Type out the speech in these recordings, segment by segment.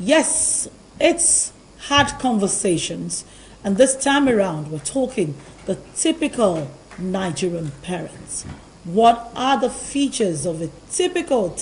Yes, it's hard conversations, and this time around we're talking the typical Nigerian parents. What are the features of a typical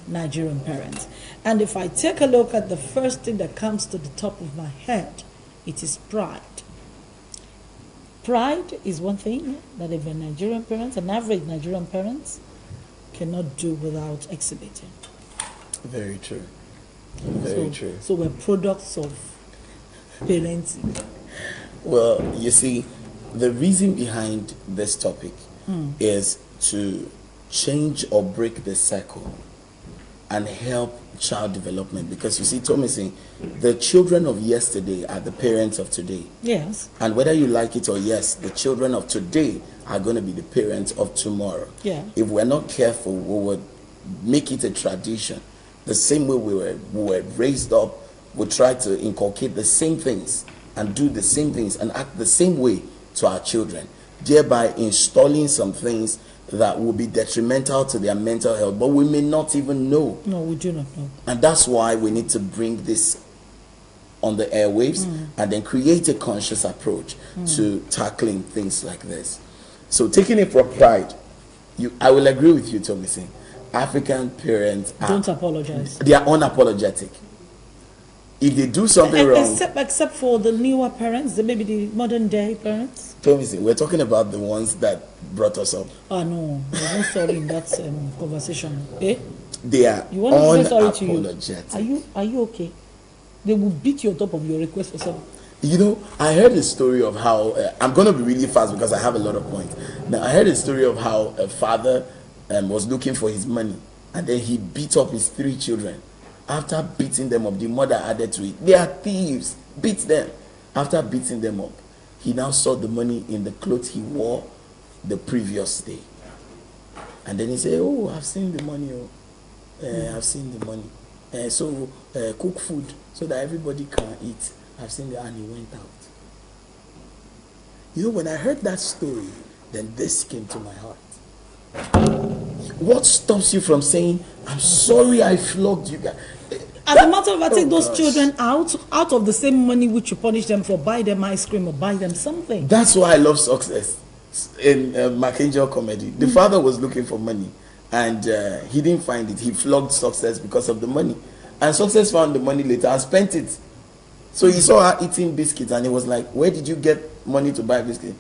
Nigerian parent? And if I take a look at the first thing that comes to the top of my head, it is pride. Pride is one thing that if a Nigerian parent, an average Nigerian parent, cannot do without exhibiting. Very true. Very true. So we're products of parenting. Well, you see, the reason behind this topic is to change or break the cycle and help child development. Because you see, Thomas, the children of yesterday are the parents of today. Yes. And whether you like it or yes, the children of today are going to be the parents of tomorrow. Yeah. If we're not careful, we would make it a tradition. The same way we were raised up, we try to inculcate the same things and do the same things and act the same way to our children, thereby installing some things that will be detrimental to their mental health, but we may not even know. No, we do not know. And that's why we need to bring this on the airwaves and then create a conscious approach to tackling things like this. So taking it from pride, I will agree with you, Tommy. African parents don't apologize. They are unapologetic. If they do something wrong, except for the newer parents, maybe the modern day parents. Tommy, we're talking about the ones that brought us up. Oh no, there's no sorry in that conversation. Eh? They are unapologetic. Are you okay? They will beat you on top of your request for something. You know, I heard a story of how I'm going to be really fast because I have a lot of points. Now, I heard a story of how a father was looking for his money, and then he beat up his 3 children. After beating them up, the mother added to it, "They are thieves." Beat them. After beating them up, he now saw the money in the clothes he wore the previous day, and then he said, "Oh, I've seen the money. I've seen the money. So cook food so that everybody can eat. I've seen the," and he went out. You know, when I heard that story, then this came to my heart. What stops you from saying, "I'm sorry I flogged you guys"? As a matter of fact, take those children out of the same money which you punish them for, buy them ice cream or buy them something. That's why I love Success. In Mark comedy, the father was looking for money and he didn't find it. He flogged Success because of the money, and Success found the money later and spent it. So he saw her eating biscuits and he was like, "Where did you get money to buy biscuits?"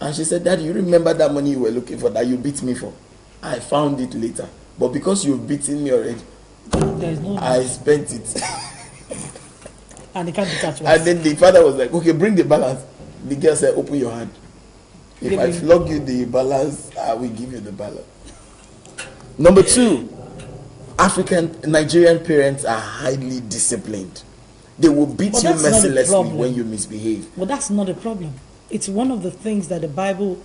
And she said, "Daddy, you remember that money you were looking for that you beat me for? I found it later, but because you've beaten me already, I spent it." And they can't be touched. And then the father was like, "Okay, bring the balance." The girl said, "Open your hand. If I flog you the balance, I will give you the balance." Number 2, Nigerian parents are highly disciplined. They will beat you mercilessly when you misbehave. Well, that's not a problem. It's one of the things that the Bible.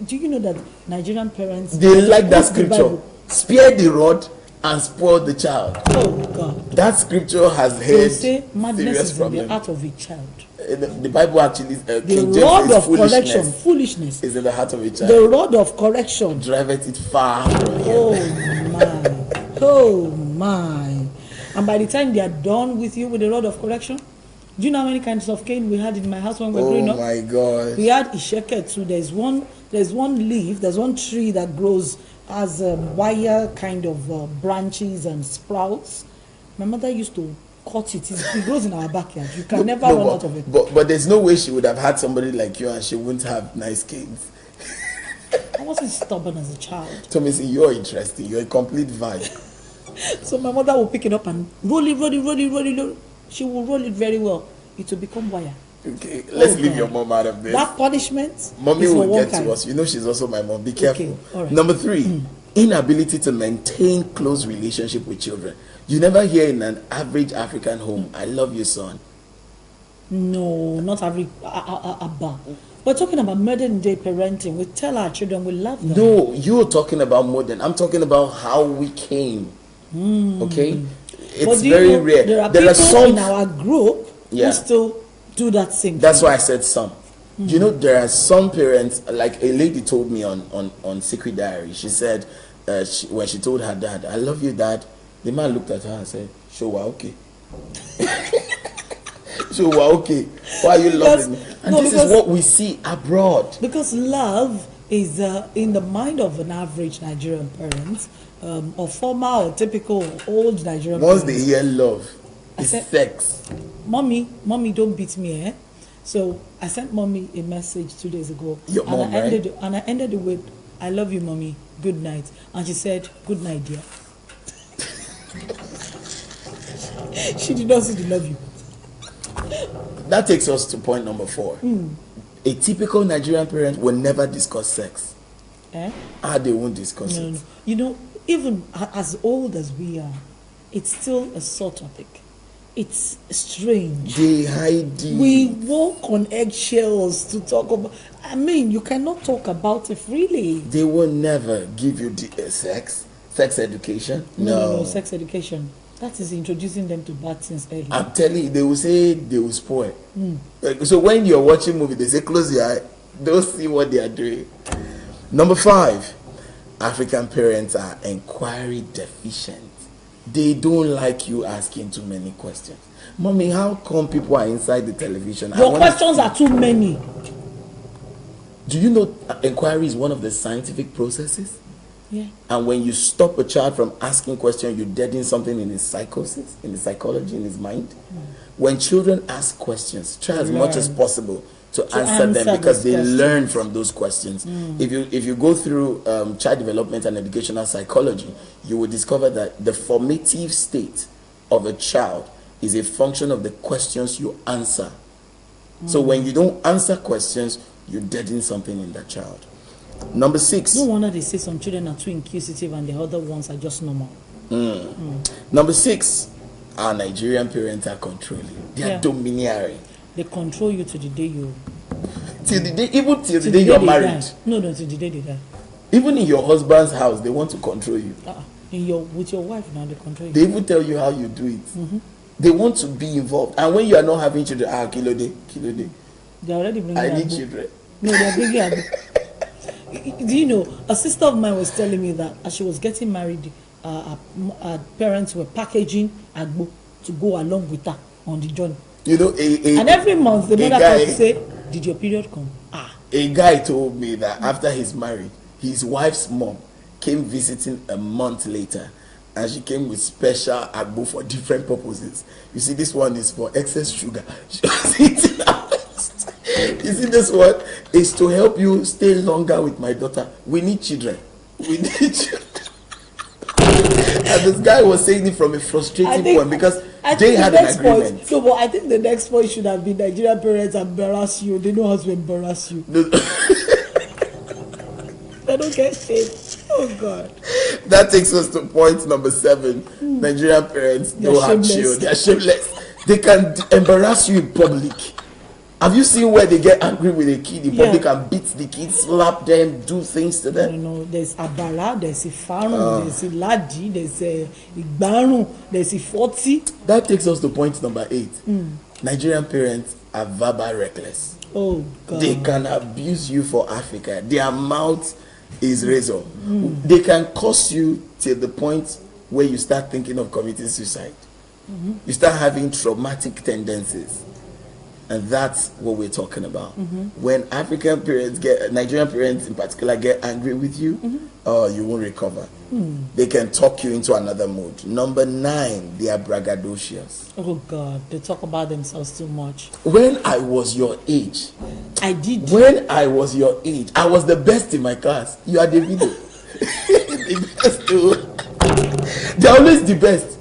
Do you know that Nigerian parents, they like that scripture? Spare the rod and spoil the child. Oh God! That scripture has had say madness serious is problems. in the heart of a child. The Bible actually the rod of correction, foolishness, is in the heart of a child. The rod of correction driveth it far from him. Oh my! And by the time they are done with you with the rod of correction, do you know how many kinds of cane we had in my house when we were growing up? Oh my God! We had isheke too. There's one leaf. There's one tree that grows as wire kind of branches and sprouts. My mother used to cut it. It grows in our backyard. You can never run out of it. But there's no way she would have had somebody like you and she wouldn't have nice canes. I wasn't stubborn as a child. Tommy, you're interesting. You're a complete vibe. So my mother will pick it up and roll it. She will roll it very well. It will become wire. Okay, let's leave your mom out of this. That punishment. Mommy will get to us. You know she's also my mom. Be careful. Okay, all right. Number 3, inability to maintain close relationship with children. You never hear in an average African home, "I love you, son." No, not every Abba. We're talking about modern day parenting. We tell our children we love them. No, you're talking about modern. I'm talking about how we came. Okay? It's very rare. There are people in our group who still do that same thing. That's why I said some. You know, there are some parents, like a lady told me on Secret Diary. She said, when she told her dad, "I love you, Dad," the man looked at her and said, "Sure, okay." So we're okay. Why are you loving me? And no, this is what we see abroad. Because love is in the mind of an average Nigerian parent, or former or typical old Nigerian Once parents. they hear love, it's sex. Mommy, don't beat me, eh? So I sent mommy a message 2 days ago. Your and mom, right? And I ended it with, I love you, mommy. Good night. And she said, good night, dear. She did not say they love you. That takes us to point number 4. A typical Nigerian parent will never discuss sex. Eh? They won't discuss it. No. You know, even as old as we are, it's still a sore topic. It's strange. They hide it. We walk on eggshells to talk about. I mean, you cannot talk about it freely. They will never give you sex education. No, sex education. That is introducing them to bad things early. I'm telling you, they will say they will spoil. So when you're watching movie, they say close your eye. Don't see what they are doing. Number 5, African parents are inquiry deficient. They don't like you asking too many questions. Mommy, how come people are inside the television? Your questions are too many. Do you know inquiry is one of the scientific processes? Yeah. And when you stop a child from asking questions, you deaden something in his psychosis, in his psychology, in his mind. When children ask questions, try as much as possible to answer them, because they learn from those questions. If you go through child development and educational psychology, you will discover that the formative state of a child is a function of the questions you answer. So when you don't answer questions, you deaden something in that child. Number 6. No wonder they say some children are too inquisitive and the other ones are just normal. Number 6, our Nigerian parents are controlling. They are domineering. They control you to the day you... Till the day you're married. No, till the day they die. Even in your husband's house, they want to control you. With your wife now, they control you. They even tell you how you do it. They want to be involved. And when you are not having children, kilo day. They're already bringing I need children. No, they're bringing Do you know, a sister of mine was telling me that as she was getting married, her parents were packaging agbo to go along with her on the journey. You know, and every month the mother would say, "Did your period come?" A guy told me that after he's married, his wife's mom came visiting a month later, and she came with special agbo for different purposes. You see, this one is for excess sugar. You see, this one is to help you stay longer with my daughter. We need children. And this guy was saying it from a frustrating point, because they had an agreement. No, but I think the next point should have been Nigerian parents embarrass you. They know how to embarrass you. They don't get shame. Oh God. That takes us to point number 7. Nigerian parents don't have children. They are shameless. They can embarrass you in public. Have you seen where they get angry with a kid in public and beat the kid, slap them, do things to them? No, there's Abara, there's Ifaru, there's Ilaji, there's Igbaru, there's Ifoti. That takes us to point number 8. Nigerian parents are verbal reckless. Oh God. They can abuse you for Africa. Their mouth is razor. They can curse you till the point where you start thinking of committing suicide. You start having traumatic tendencies. And that's what we're talking about. When African parents Nigerian parents in particular get angry with you, you won't recover. They can talk you into another mood. Number 9, they are braggadocious. Oh God, they talk about themselves too much. When I was your age, I did. When I was your age, I was the best in my class. You are the video. The best too. They're always the best.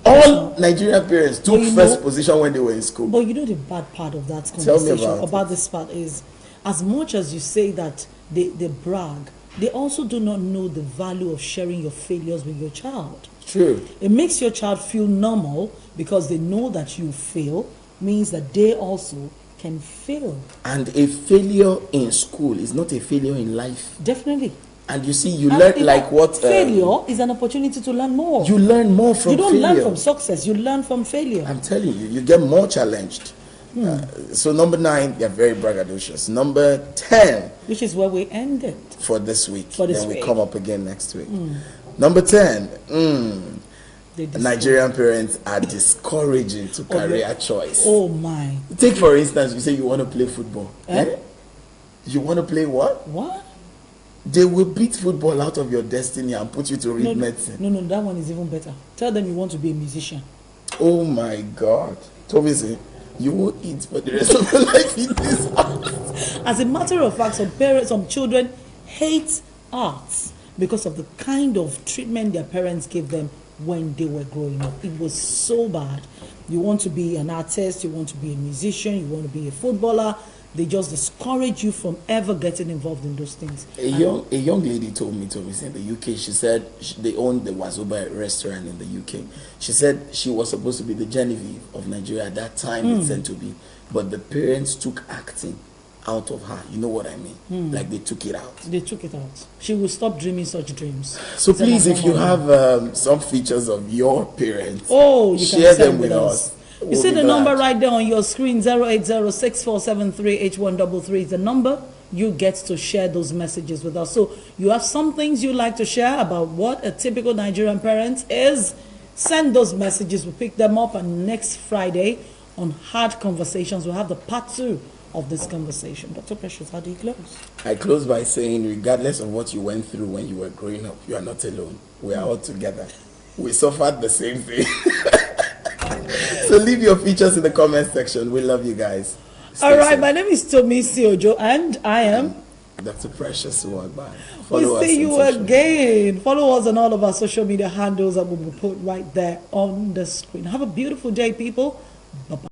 All Nigerian parents took first position when they were in school. But you know the bad part of that conversation about this part is, as much as you say that they brag, they also do not know the value of sharing your failures with your child. True. It makes your child feel normal because they know that you fail, means that they also can fail. And a failure in school is not a failure in life. Definitely. And you see, you learn like what... failure is an opportunity to learn more. You learn more from failure. You don't learn from success, you learn from failure. I'm telling you, you get more challenged. So number 9, they're very braggadocious. Number 10... Which is where we ended. For this week. For this then week. We come up again next week. Number 10, Nigerian parents are discouraging to career choice. Oh my. Take for instance, you say you want to play football. You want to play what? What? They will beat football out of your destiny and put you to read medicine. No, that one is even better. Tell them you want to be a musician. Oh my God. Toby, you will eat for the rest of your life in this house. As a matter of fact, some children hate arts because of the kind of treatment their parents gave them when they were growing up. It was so bad. You want to be an artist, you want to be a musician, you want to be a footballer. They just discourage you from ever getting involved in those things. A young lady told me in the UK. She said they owned the Wazoba restaurant in the UK. She said she was supposed to be the Genevieve of Nigeria at that time. It's said to be, but the parents took acting out of her. You know what I mean? Like they took it out. They took it out. She will stop dreaming such dreams. So please, if you have some features of your parents, you share them with us. You see the number right there on your screen, 0806473H133 is the number. You get to share those messages with us. So you have some things you'd like to share about what a typical Nigerian parent is. Send those messages. We'll pick them up, and next Friday on Hard Conversations, we'll have the part 2 of this conversation. Dr. Precious, how do you close? I close by saying, regardless of what you went through when you were growing up, you are not alone. We are all together. We suffered the same thing. So leave your features in the comment section. We love you guys. Stay all right, safe. my name is Tomi Siojo, and I am Dr. Precious Uwagba. We'll see you again. Follow us on all of our social media handles that will be put right there on the screen. Have a beautiful day, people. Bye-bye.